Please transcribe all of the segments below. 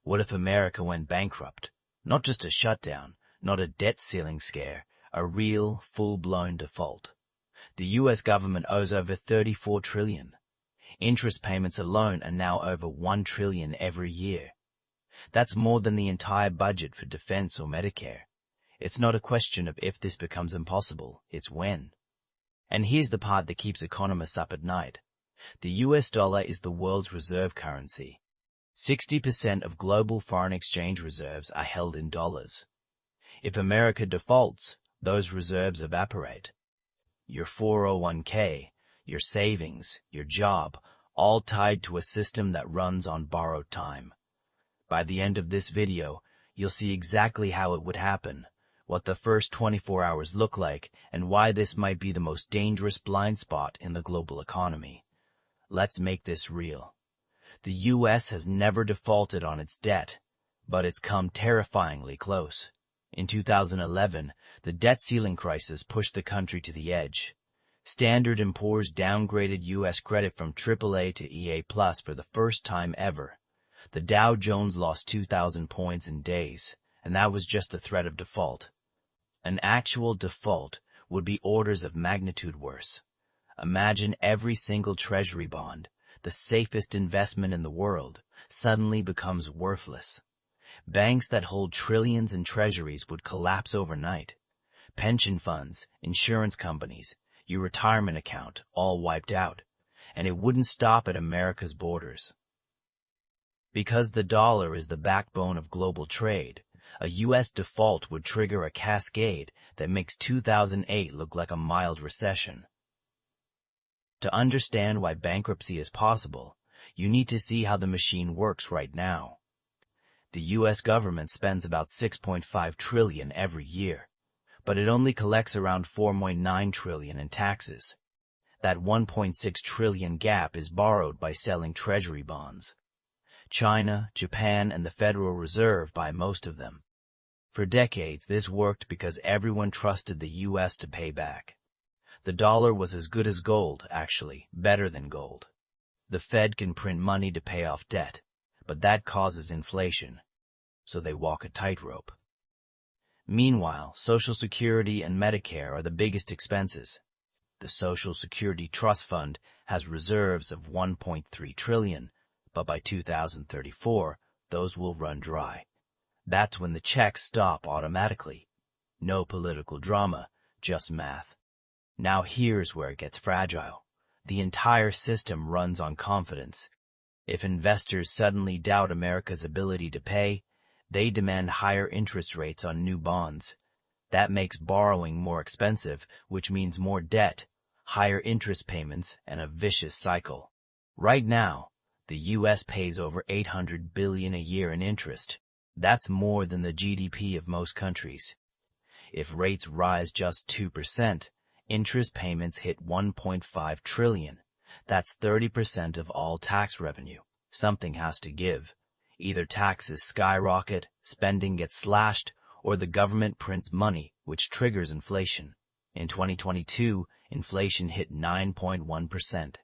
What if America went bankrupt? Not just a shutdown, not a debt ceiling scare, a real, full-blown default. The US government owes over $34 trillion. Interest payments alone are now over $1 trillion every year. That's more than the entire budget for defense or Medicare. It's not a question of if this becomes impossible, it's when. And here's the part that keeps economists up at night. The US dollar is the world's reserve currency. 60% of global foreign exchange reserves are held in dollars. If America defaults, those reserves evaporate. Your 401k, your savings, your job, all tied to a system that runs on borrowed time. By the end of this video, you'll see exactly how it would happen, what the first 24 hours look like, and why this might be the most dangerous blind spot in the global economy. Let's make this real. The US has never defaulted on its debt, but it's come terrifyingly close. In 2011, the debt ceiling crisis pushed the country to the edge. Standard & Poor's downgraded U.S. credit from AAA to EA+ for the first time ever. The Dow Jones lost 2,000 points in days, and that was just the threat of default. An actual default would be orders of magnitude worse. Imagine every single treasury bond, the safest investment in the world, suddenly becomes worthless. Banks that hold trillions in treasuries would collapse overnight. Pension funds, insurance companies, your retirement account, all wiped out. And it wouldn't stop at America's borders. Because the dollar is the backbone of global trade, a U.S. default would trigger a cascade that makes 2008 look like a mild recession. To understand why bankruptcy is possible, you need to see how the machine works right now. The U.S. government spends about $6.5 trillion every year, but it only collects around $4.9 trillion in taxes. That $1.6 trillion gap is borrowed by selling treasury bonds. China, Japan, and the Federal Reserve buy most of them. For decades, this worked because everyone trusted the U.S. to pay back. The dollar was as good as gold, actually, better than gold. The Fed can print money to pay off debt, but that causes inflation, so they walk a tightrope. Meanwhile, Social Security and Medicare are the biggest expenses. The Social Security Trust Fund has reserves of $1.3 trillion, but by 2034, those will run dry. That's when the checks stop automatically. No political drama, just math. Now here's where it gets fragile. The entire system runs on confidence. If investors suddenly doubt America's ability to pay, they demand higher interest rates on new bonds. That makes borrowing more expensive, which means more debt, higher interest payments, and a vicious cycle. Right now, the U.S. pays over $800 billion a year in interest. That's more than the GDP of most countries. If rates rise just 2%, interest payments hit $1.5 trillion. That's 30% of all tax revenue. Something has to give. Either taxes skyrocket, spending gets slashed, or the government prints money, which triggers inflation. In 2022, inflation hit 9.1%.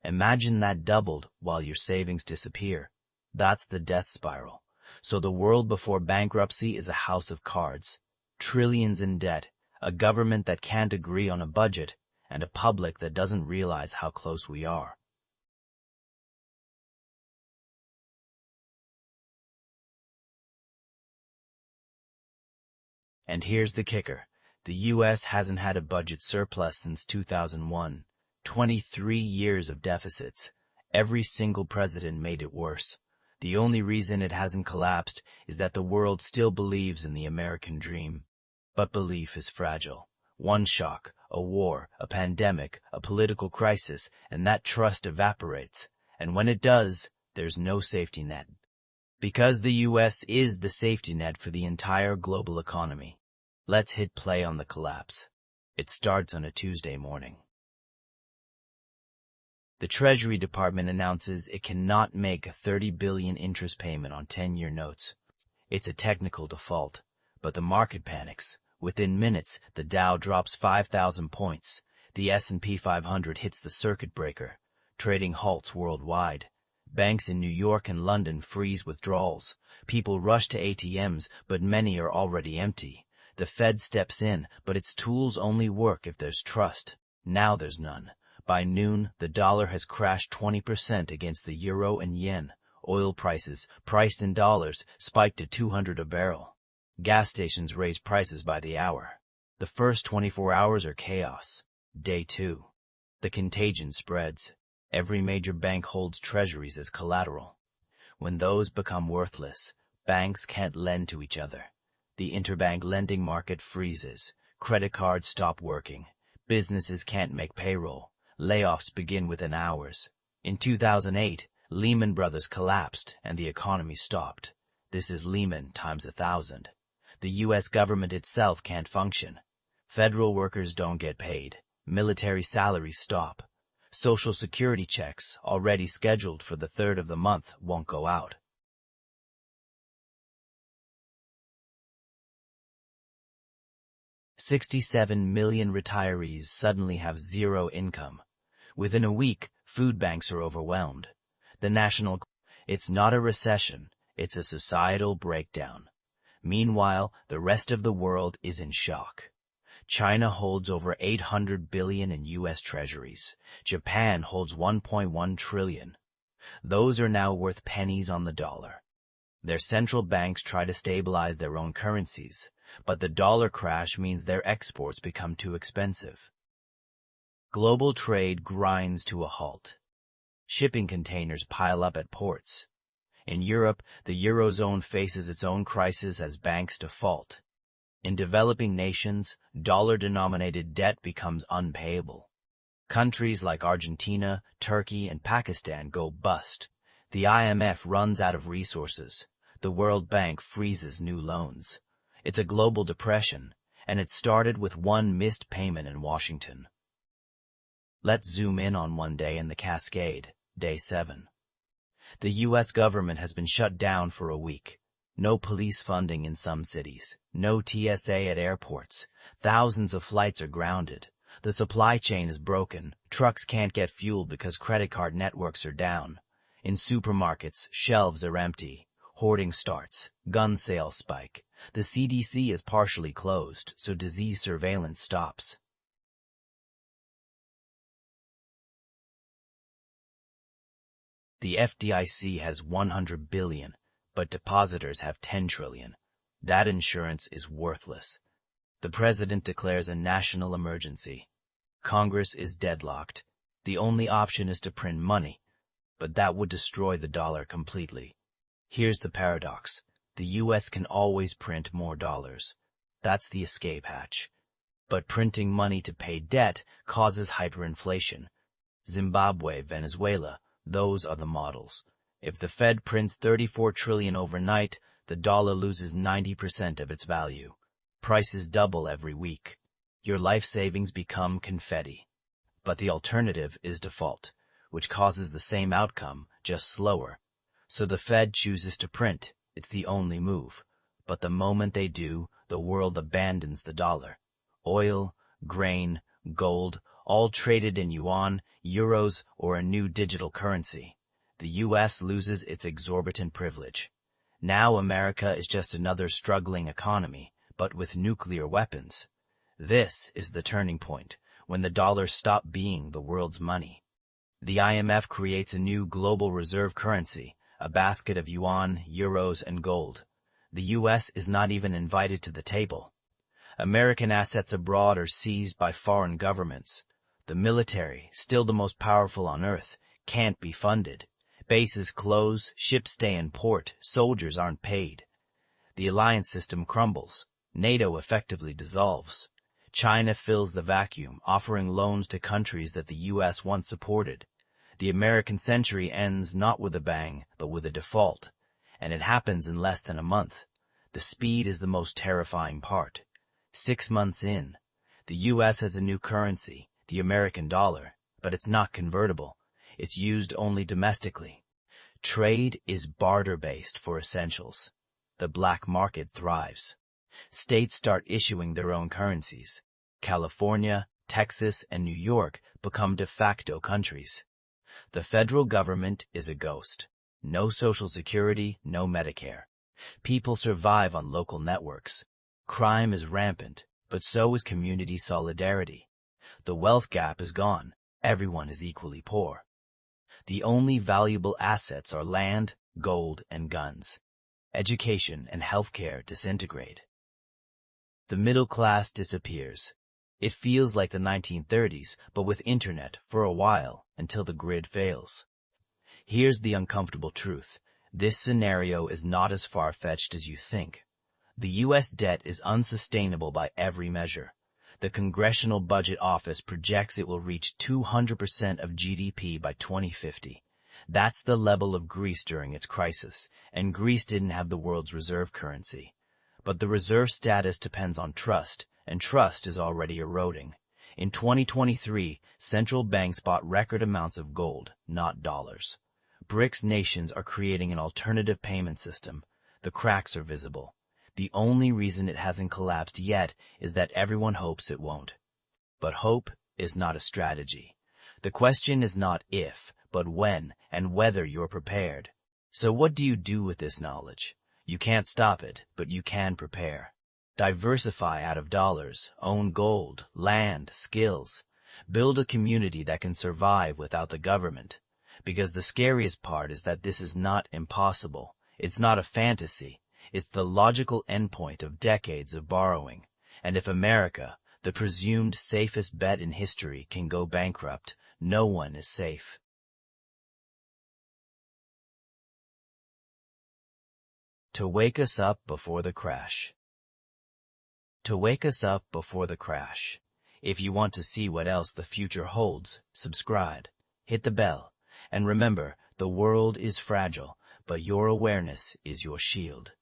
Imagine that doubled while your savings disappear. That's the death spiral. So the world before bankruptcy is a house of cards. Trillions in debt, a government that can't agree on a budget, and a public that doesn't realize how close we are. And here's the kicker. The U.S. hasn't had a budget surplus since 2001. 23 years of deficits. Every single president made it worse. The only reason it hasn't collapsed is that the world still believes in the American dream. But belief is fragile. One shock, a war, a pandemic, a political crisis, and that trust evaporates. And when it does, there's no safety net. Because the U.S. is the safety net for the entire global economy. Let's hit play on the collapse. It starts on a Tuesday morning. The Treasury Department announces it cannot make a $30 billion interest payment on 10-year notes. It's a technical default, but the market panics. Within minutes, the Dow drops 5,000 points. The S&P 500 hits the circuit breaker. Trading halts worldwide. Banks in New York and London freeze withdrawals. People rush to ATMs, but many are already empty. The Fed steps in, but its tools only work if there's trust. Now there's none. By noon, the dollar has crashed 20% against the euro and yen. Oil prices, priced in dollars, spiked to $200 a barrel. Gas stations raise prices by the hour. The first 24 hours are chaos. Day 2. The contagion spreads. Every major bank holds treasuries as collateral. When those become worthless, banks can't lend to each other. The interbank lending market freezes. Credit cards stop working. Businesses can't make payroll. Layoffs begin within hours. In 2008, Lehman Brothers collapsed and the economy stopped. This is Lehman times 1,000. The U.S. government itself can't function. Federal workers don't get paid. Military salaries stop. Social Security checks, already scheduled for the 3rd of the month, won't go out. $67 million retirees suddenly have zero income. Within a week, food banks are overwhelmed. It's not a recession, it's a societal breakdown. Meanwhile, the rest of the world is in shock. China holds over $800 billion in U.S. treasuries. Japan holds $1.1 trillion. Those are now worth pennies on the dollar. Their central banks try to stabilize their own currencies, but the dollar crash means their exports become too expensive. Global trade grinds to a halt. Shipping containers pile up at ports. In Europe, the Eurozone faces its own crisis as banks default. In developing nations, dollar-denominated debt becomes unpayable. Countries like Argentina, Turkey, and Pakistan go bust. The IMF runs out of resources. The World Bank freezes new loans. It's a global depression, and it started with one missed payment in Washington. Let's zoom in on one day in the cascade, Day 7. The U.S. government has been shut down for a week. No police funding in some cities. No TSA at airports. Thousands of flights are grounded. The supply chain is broken. Trucks can't get fuel because credit card networks are down. In supermarkets, shelves are empty. Hoarding starts. Gun sales spike. The CDC is partially closed, so disease surveillance stops. The FDIC has $100 billion, but depositors have $10 trillion. That insurance is worthless. The president declares a national emergency. Congress is deadlocked. The only option is to print money, but that would destroy the dollar completely. Here's the paradox. The U.S. can always print more dollars. That's the escape hatch. But printing money to pay debt causes hyperinflation. Zimbabwe, Venezuela, those are the models. If the Fed prints $34 trillion overnight, the dollar loses 90% of its value. Prices double every week. Your life savings become confetti. But the alternative is default, which causes the same outcome, just slower. So the Fed chooses to print. It's the only move. But the moment they do, the world abandons the dollar. Oil, grain, gold, all traded in yuan, euros, or a new digital currency. The U.S. loses its exorbitant privilege. Now America is just another struggling economy, but with nuclear weapons. This is the turning point, when the dollar stops being the world's money. The IMF creates a new global reserve currency, a basket of yuan, euros, and gold. The U.S. is not even invited to the table. American assets abroad are seized by foreign governments. The military, still the most powerful on earth, can't be funded. Bases close, ships stay in port, soldiers aren't paid. The alliance system crumbles. NATO effectively dissolves. China fills the vacuum, offering loans to countries that the U.S. once supported. The American century ends not with a bang, but with a default. And it happens in less than a month. The speed is the most terrifying part. 6 months in, the U.S. has a new currency, the American dollar, but it's not convertible. It's used only domestically. Trade is barter-based for essentials. The black market thrives. States start issuing their own currencies. California, Texas, and New York become de facto countries. The federal government is a ghost. No Social Security, no Medicare. People survive on local networks. Crime is rampant, but so is community solidarity. The wealth gap is gone. Everyone is equally poor. The only valuable assets are land, gold, and guns. Education and healthcare disintegrate. The middle class disappears. It feels like the 1930s, but with internet for a while, until the grid fails. Here's the uncomfortable truth. This scenario is not as far-fetched as you think. The U.S. debt is unsustainable by every measure. The Congressional Budget Office projects it will reach 200% of GDP by 2050. That's the level of Greece during its crisis, and Greece didn't have the world's reserve currency. But the reserve status depends on trust, and trust is already eroding. In 2023, central banks bought record amounts of gold, not dollars. BRICS nations are creating an alternative payment system. The cracks are visible. The only reason it hasn't collapsed yet is that everyone hopes it won't. But hope is not a strategy. The question is not if, but when and whether you're prepared. So what do you do with this knowledge? You can't stop it, but you can prepare. Diversify out of dollars, own gold, land, skills. Build a community that can survive without the government. Because the scariest part is that this is not impossible. It's not a fantasy. It's the logical endpoint of decades of borrowing. And if America, the presumed safest bet in history, can go bankrupt, no one is safe. To wake us up before the crash. To wake us up before the crash. If you want to see what else the future holds, subscribe, hit the bell, and remember, the world is fragile, but your awareness is your shield.